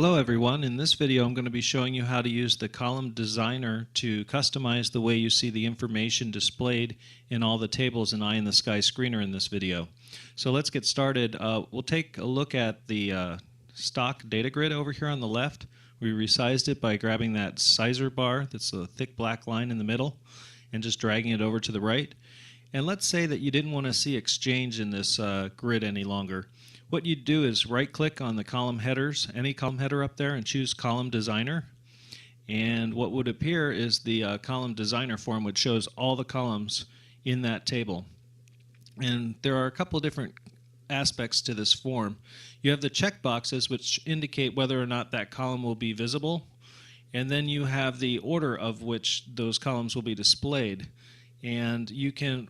Hello everyone. In this video I'm going to be showing you how to use the Column Designer to customize the way you see the information displayed in all the tables in Eye in the Sky Screener in this video. So let's get started. We'll take a look at the stock data grid over here on the left. We resized it by grabbing that sizer bar that's a thick black line in the middle and just dragging it over to the right. And let's say that you didn't want to see Exchange in this grid any longer. What you'd do is right-click on the column headers, any column header up there, and choose Column Designer. And what would appear is the Column Designer form, which shows all the columns in that table. And there are a couple of different aspects to this form. You have the check boxes, which indicate whether or not that column will be visible. And then you have the order of which those columns will be displayed. And you can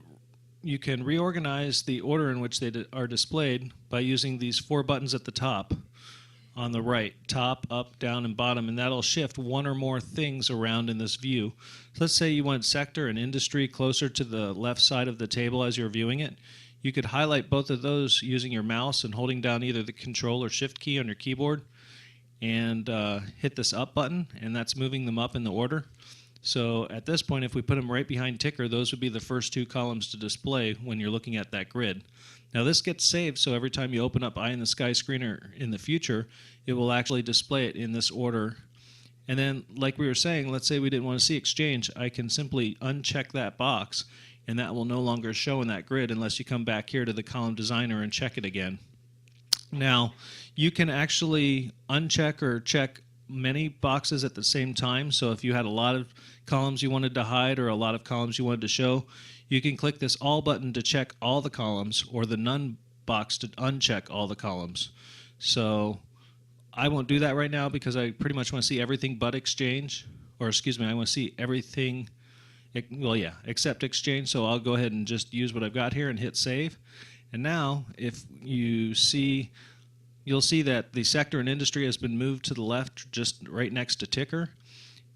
reorganize the order in which they are displayed by using these four buttons at the top on the right, top, up, down, and bottom, and that'll shift one or more things around in this view. So let's say you want sector and industry closer to the left side of the table as you're viewing it. You could highlight both of those using your mouse and holding down either the Control or Shift key on your keyboard and hit this up button, and that's moving them up in the order. So at this point, if we put them right behind ticker, those would be the first two columns to display when you're looking at that grid. Now this gets saved, so every time you open up Eye in the Sky Screener in the future, it will actually display it in this order. And then, like we were saying, let's say we didn't want to see Exchange, I can simply uncheck that box, and that will no longer show in that grid unless you come back here to the Column Designer and check it again. Now, you can actually uncheck or check many boxes at the same time. So if you had a lot of columns you wanted to hide or a lot of columns you wanted to show, you can click this all button to check all the columns, or the none box to uncheck all the columns. So I won't do that right now because I pretty much want to see everything but Exchange, or excuse me, I want to see everything, well yeah, except Exchange. So I'll go ahead and just use what I've got here and hit save. And now if you see, you'll see that the sector and industry has been moved to the left just right next to ticker.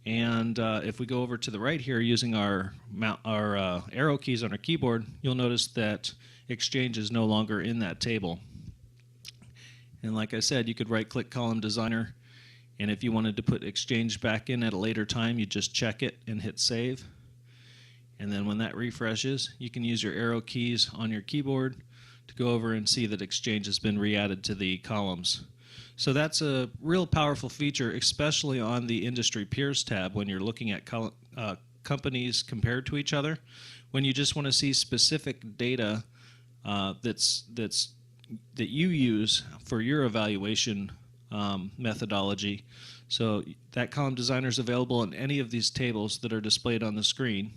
And if we go over to the right here using our arrow keys on our keyboard, you'll notice that Exchange is no longer in that table. And like I said, you could right-click Column Designer, and if you wanted to put Exchange back in at a later time, you just check it and hit save. And then when that refreshes, you can use your arrow keys on your keyboard to go over and see that Exchange has been re-added to the columns. So that's a real powerful feature, especially on the Industry Peers tab when you're looking at companies compared to each other. When you just want to see specific data that you use for your evaluation methodology. So that Column Designer is available in any of these tables that are displayed on the screen.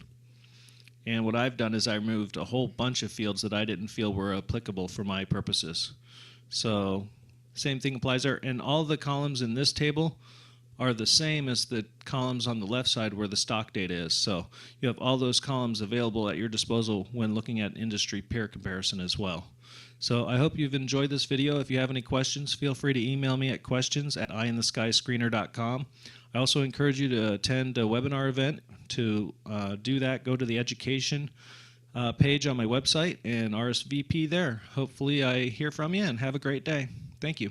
And what I've done is I removed a whole bunch of fields that I didn't feel were applicable for my purposes. So same thing applies there. And all the columns in this table are the same as the columns on the left side where the stock data is. So you have all those columns available at your disposal when looking at industry peer comparison as well. So I hope you've enjoyed this video. If you have any questions, feel free to email me at questions@eyeintheskyscreener.com. I also encourage you to attend a webinar event. To do that, go to the education page on my website and RSVP there. Hopefully I hear from you, and have a great day. Thank you.